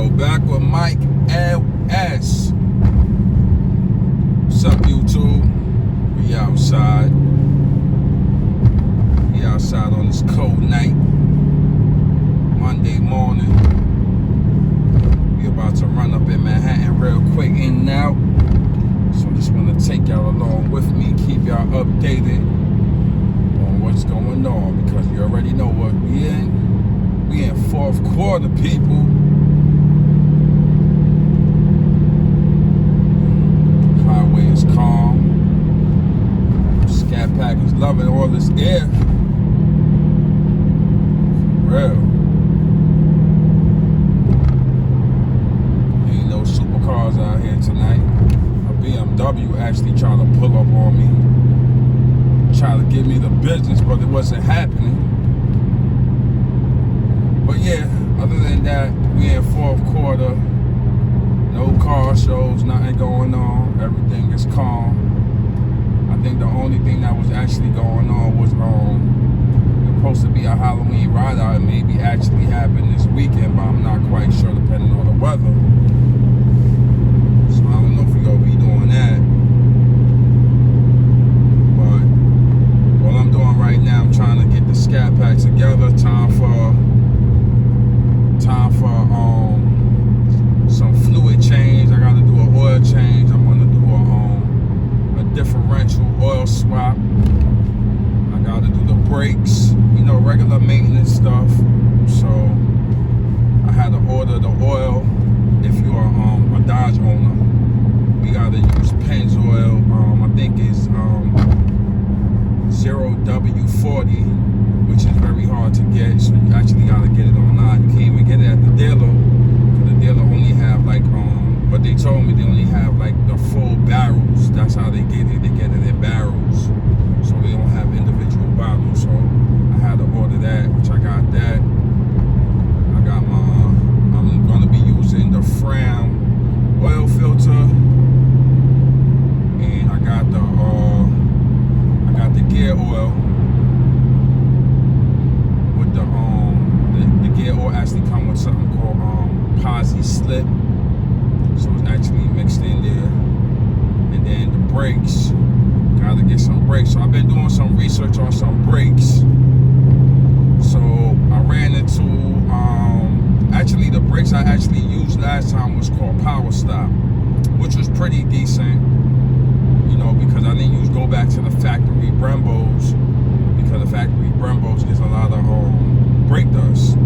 Yo, back with Myke LS. What's up, YouTube? We outside. We outside on this cold night. Monday morning. We about to run up in Manhattan real quick, in and out. So I just want to take y'all along with me, keep y'all updated on what's going on, because you already know what we in. We in fourth quarter, people. Highway is calm. Scatpack is loving all this air. Real. Ain't no supercars out here tonight. A BMW actually tried to pull up on me, try to give me the business, but it wasn't happening. But yeah, other than that, we in fourth quarter. No car shows, nothing going on. Everything is calm. I think the only thing that was actually going on was supposed to be a Halloween ride out. It maybe actually happened this weekend, but I'm not quite sure depending on the weather. So I don't know if we're gonna be doing that. But what I'm doing right now, I'm trying to get the Scatpack together. Time for some fluid change. I gotta do an oil change. I'm gonna do a differential oil swap. I gotta do the brakes, regular maintenance stuff. So I had to order the oil. If you're a Dodge owner, we gotta use Pennzoil. I think it's 0W40, which is very hard to get, so you actually gotta get it online. You can't even get it at the dealer, because the dealer only have but they told me they only have the full barrels. That's how they get it. They get it in barrels, so they don't have individual bottles. So I had to order that, which I got that. I'm gonna be using the Fram oil filter, and I got the gear oil. The gear oil actually come with something called Posi Slip, so it's actually mixed in there. And then the brakes, gotta get some brakes. So I've been doing some research on some brakes. So I ran into actually the brakes I actually used last time was called Power Stop, which was pretty decent, because I didn't go back to the factory Brembos, because the factory Brembos gets a lot of brake dust.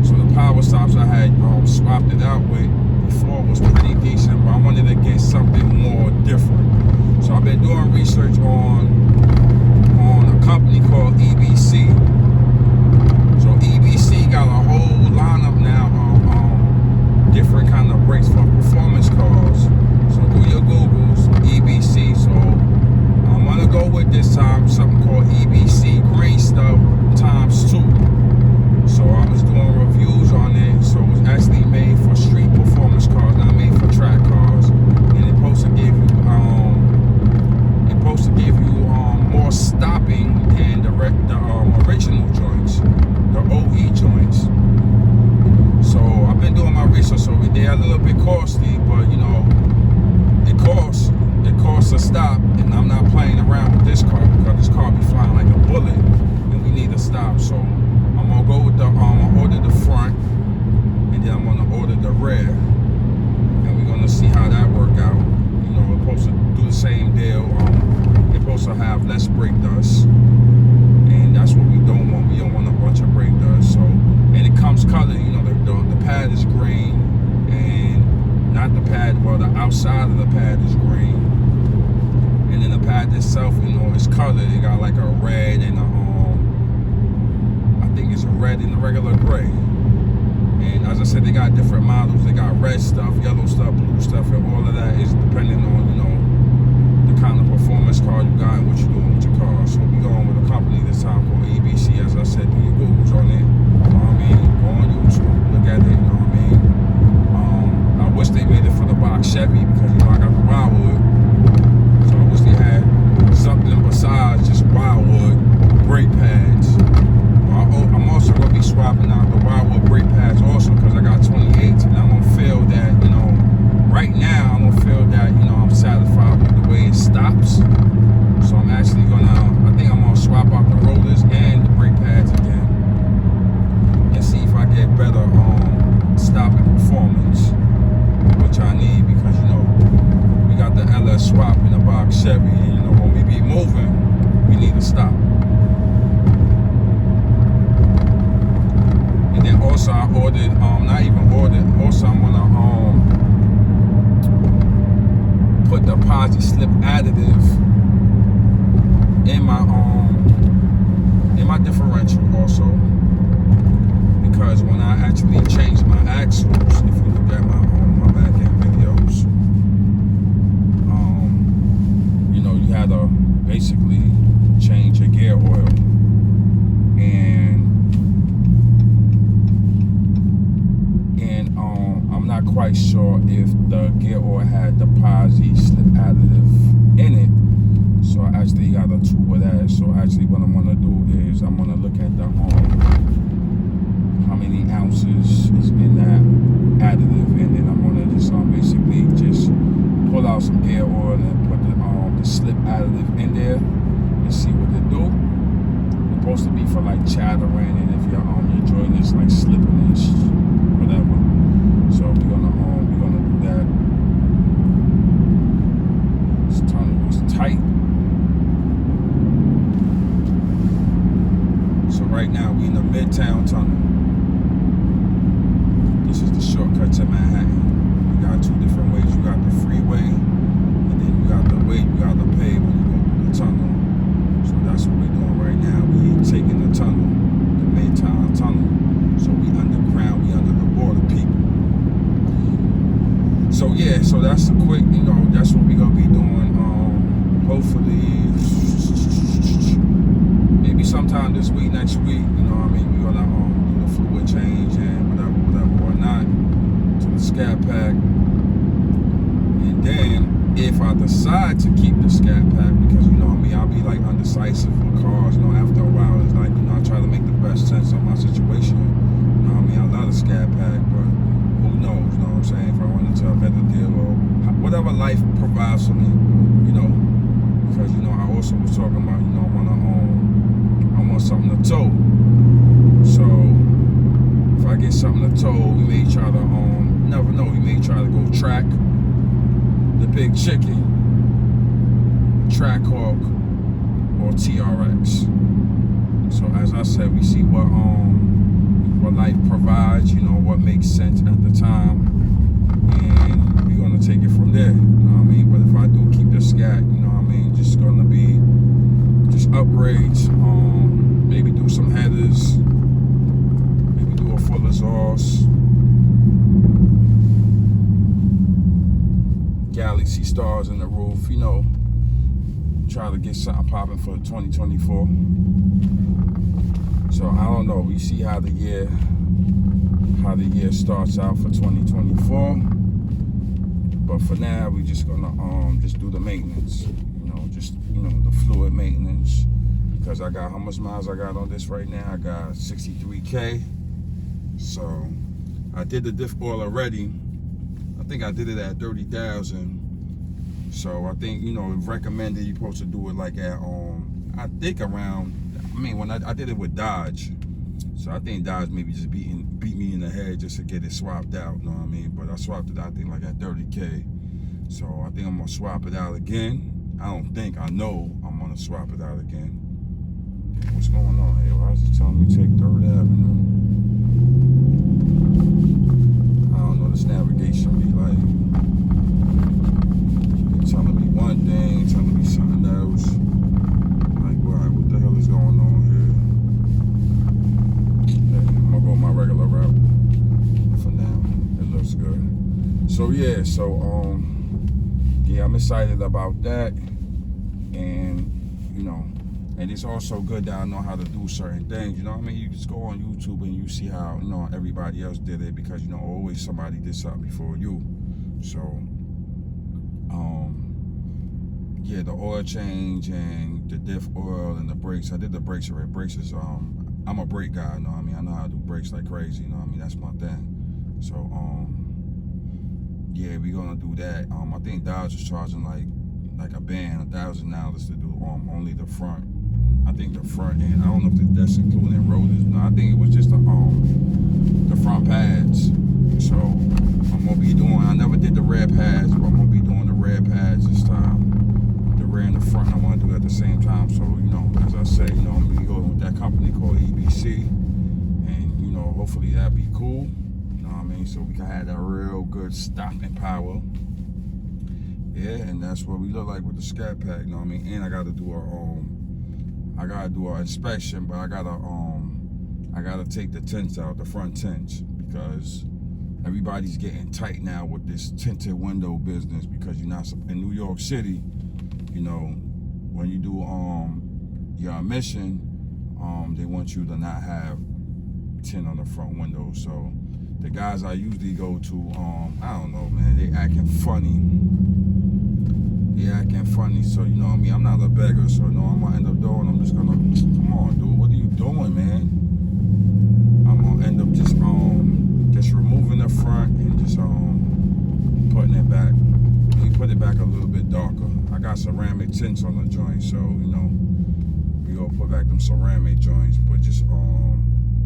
So the Power Stops I had swapped it out with before was pretty decent, but I wanted to get something more different. So I've been doing research on a company called EBC. So EBC got a whole lineup now of different kind of brakes for performance cars. So do your Googles, EBC. So I'm gonna go with this time something called EBC green stuff ×2. So I was doing reviews on it. So it was actually made for street performance cars, not made for track cars. And it's supposed to give you more stopping than the original joints, the OE joints. So I've been doing my research over there. A little bit costly, but it costs a stop, and I'm not playing around with this car, because this car be flying like a bullet, and we need a stop. So I'm gonna go with I'm gonna order the front, and then I'm gonna order the rear, and we're gonna see how that work out. We're supposed to do the same deal. They're supposed to have less brake dust, and that's what we don't want. We don't want a bunch of brake dust. So, and it comes colored. The pad is green, and not the pad, well, the outside of the pad is green, and then the pad itself, is colored. It got like a red and I think it's a red and a regular gray. And as I said, they got different models. They got red stuff, yellow stuff, blue stuff, and all of that is depending on, the kind of performance car you got and what you're doing with your car. So we're going with a company this time called EBC. As I said, do your Googles on it. Go on YouTube, look at it, I wish they made it for the box Chevy, because I got the Wildwood. So I wish they had something besides just Wildwood brake pads. I'm also gonna be swapping out the Wildwood brake pads also, because I got 28s and I'm on 50. Also, I'm gonna put the posi slip additive in my differential also, because when I actually change my axles, if you look at my back end videos, you know, you had to basically change your gear oil, and I'm not quite sure if the gear oil had the posi slip additive in it. So I actually got a tube of that. So actually what I'm gonna do is I'm gonna look at the how many ounces is in that additive, and then I'm gonna just basically just pull out some gear oil and put the slip additive in there and see what it do. It's supposed to be for like chattering, and if you're enjoying this like slipping and whatever. So we're gonna do that. This tunnel was tight. So right now we in the Midtown Tunnel. This is the shortcut to Manhattan. You got two different ways. You got the freeway, and then you got the way you got to pay when you go through the tunnel. So that's what we're doing right now. We taking the tunnel, the Midtown Tunnel. So we underground, we under the water, people. So yeah, so that's a quick, you know, that's what we're gonna be doing. Hopefully, maybe sometime this week, next week, you know what I mean, we're gonna do the fluid change and whatever or not to the Scatpack. And then if I decide to keep the Scatpack, because you know what I mean, I'll be like undecisive with cars, you know, after a while. It's like, you know, I try to make the best sense of my situation. You know what I mean, I love the Scatpack, but who knows, you know what I'm saying, if I run into a better deal or whatever life provides for me, you know. Because, you know, I also was talking about, you know, I want something to tow. So if I get something to tow, we may try to, you never know, we may try to go track the Big Chicken, Trackhawk, or TRX. So as I said, we see what life provides, you know, what makes sense at the time, and we're gonna take it from there. You know what I mean? But if I do keep the Scat, you know what I mean, just gonna be just upgrades, maybe do some headers, maybe do a full exhaust, galaxy stars in the roof, you know, try to get something popping for 2024. So I don't know, we see how the year starts out for 2024. But for now, we just gonna just do the maintenance, you know, just, you know, the fluid maintenance, because I got, how much miles I got on this right now? I got 63K. So I did the diff oil already. I think I did it at 30,000. So I think, you know, recommended you're supposed to do it like at I think around, I mean, when I did it with Dodge. So I think Dodge maybe just beat me in the head just to get it swapped out, you know what I mean? But I swapped it out, I think, like at 30K. So I think I'm gonna swap it out again. I know I'm gonna swap it out again. What's going on here? Why is it telling me take 3rd Avenue? I don't know, this navigation be like, it's telling me one thing, telling me something else. Like, what the hell is going on here? I'm gonna go my regular route for now. It looks good. So yeah, yeah, I'm excited about that. And, you know, and it's also good that I know how to do certain things, you know what I mean? You just go on YouTube and you see how, you know, everybody else did it, because, you know, always somebody did something before you. So, yeah, the oil change and the diff oil and the brakes. I did the brakes already. Brakes is, I'm a brake guy, you know what I mean? I know how to do brakes like crazy, you know what I mean? That's my thing. So, yeah, we're gonna do that. I think Dodge is charging like a band, $1,000 to do only the front. I think the front end. I don't know if that's including rotors. No, I think it was just the front pads. So I'm gonna be doing. I never did the rear pads, but I'm gonna be doing the rear pads this time. The rear and the front, I want to do it at the same time. So, you know, as I say, you know, I'm gonna go with that company called EBC, and, you know, hopefully that'll be cool. You know what I mean? So we can have that real good stopping power. Yeah, and that's what we look like with the Scatpack, you know what I mean? And I gotta do an inspection, but I gotta take the tints out, the front tints, because everybody's getting tight now with this tinted window business, because you're not in New York City, you know, when you do your emission, they want you to not have tint on the front window. So the guys I usually go to, I don't know, man, they acting funny. So, you know what I mean? I'm not a beggar, so, you know, I'm gonna end up doing, I'm just gonna, come on, dude, what are you doing, man? I'm gonna end up just removing the front and just putting it back. We put it back a little bit darker. I got ceramic tints on the joint, so, you know, we gonna put back them ceramic joints, but just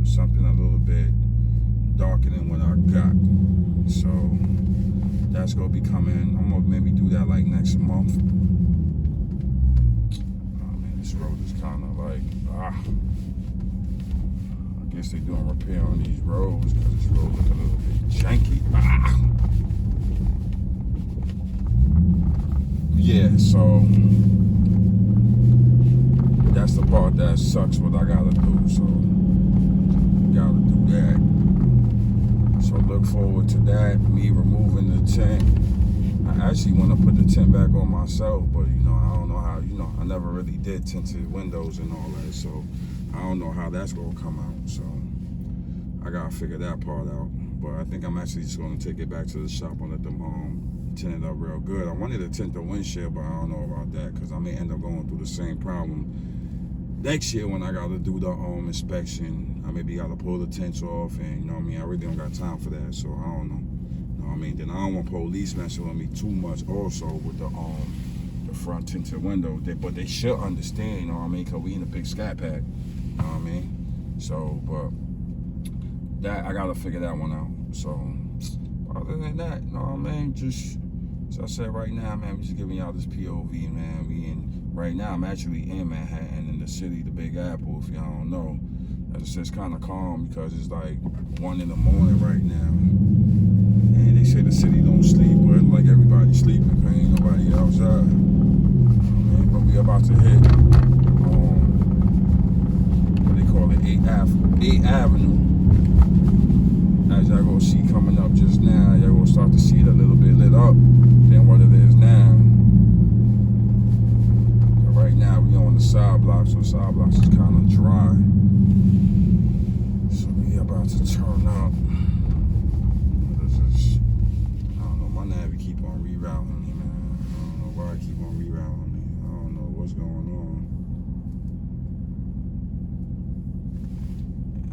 something a little bit darker than what I got. So that's gonna be coming. I'm gonna maybe do that like next month. Oh man, this road is kind of like, I guess they're doing repair on these roads because this road looks a little bit janky. Yeah, so that's the part that sucks, what I gotta do. So gotta do that. So look forward to that, me removing the tint. I actually want to put the tint back on myself, but you know, I don't know how, you know, I never really did tinted windows and all that, so I don't know how that's gonna come out. So I gotta figure that part out. But I think I'm actually just gonna take it back to the shop and let them tint it up real good. I wanted to tint the windshield, but I don't know about that, because I may end up going through the same problem next year when I gotta do the inspection. I maybe gotta pull the tints off, and you know what I mean, I really don't got time for that, so I don't know. You know what I mean? Then I don't want police messing with me too much also with the front tinted window. But they should understand, you know what I mean, because we in a big Scatpack, you know what I mean? So, but that, I gotta figure that one out. So other than that, you know what I mean, just as I said right now, man, we just giving y'all this POV, man. Right now I'm actually in Manhattan, in the city, the Big Apple, if y'all don't know. As I said, it's kind of calm because it's like 1 in the morning right now. And they say the city don't sleep, but like everybody's sleeping because ain't nobody outside. But we about to hit, what they call it, 8th Avenue. As y'all gonna see coming up just now, y'all gonna start to see it a little bit lit up than what it is now. Right now we on the side blocks, so side blocks is kind of dry. So we about to turn up. I don't know, my navy keep on rerouting me, man. I don't know why I keep on rerouting me. I don't know what's going on.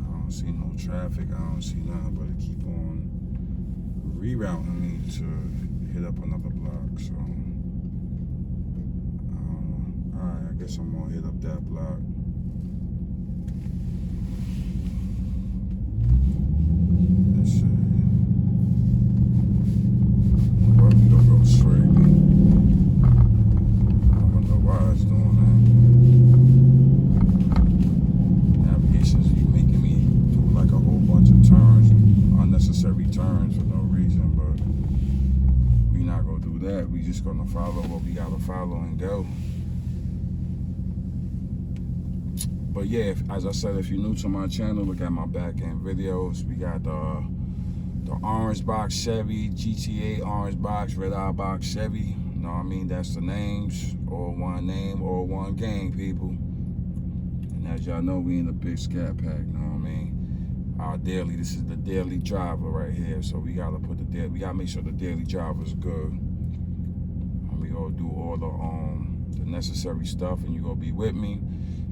I don't see no traffic, I don't see nothing, but it keep on rerouting me to hit up another block, so. Alright, I guess I'm gonna hit up that block. Let's see. Well, we gonna go straight. I don't know why it's doing that. Navigation's making me do like a whole bunch of turns, unnecessary turns for no reason, but we not gonna do that. We just gonna follow what we gotta follow and go. But yeah, as I said, if you're new to my channel, look at my back end videos. We got the orange box Chevy, GTA orange box, red eye box Chevy. You know what I mean? That's the names, all one name, all one gang, people. And as y'all know, we in the big Scatpack. You know what I mean? Our daily, this is the daily driver right here. So we gotta put we gotta make sure the daily driver is good. And we gonna do all the necessary stuff, and you gonna be with me.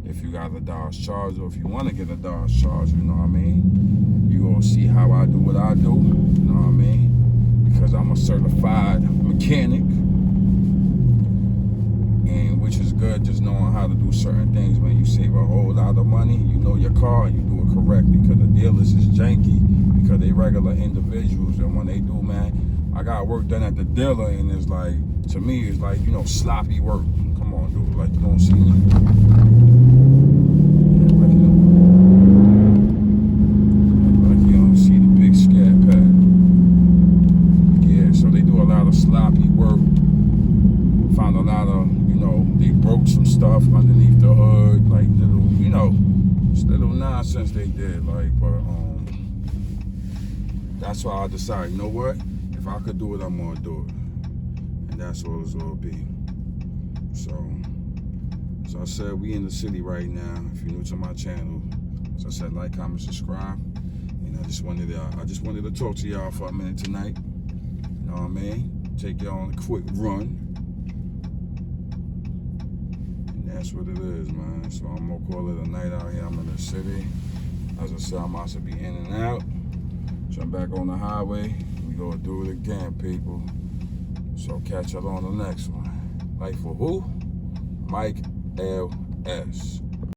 If you got a Dodge Charger, if you want to get a Dodge Charger, you know what I mean? You gonna see how I do what I do, you know what I mean? Because I'm a certified mechanic, and which is good, just knowing how to do certain things. When you save a whole lot of money, you know your car, and you do it correctly. Because the dealers is janky, because they regular individuals, and when they do, man, I got work done at the dealer, and it's like, to me, it's like, you know, sloppy work. Come on, dude, like you don't see me. Like you don't see the big Scatpack. that's why I decided, you know what? If I could do it, I'm gonna do it. And that's all it's gonna be. So as I said, we in the city right now. If you're new to my channel, as I said, like, comment, subscribe. And I just wanted to talk to y'all for a minute tonight. You know what I mean? Take y'all on a quick run. And that's what it is, man. So I'm gonna call it a night out here. I'm in the city. As I said, I'm about to be in and out. Jump back on the highway. We gonna do it again, people. So catch y'all on the next one. Like for who? Myke LS.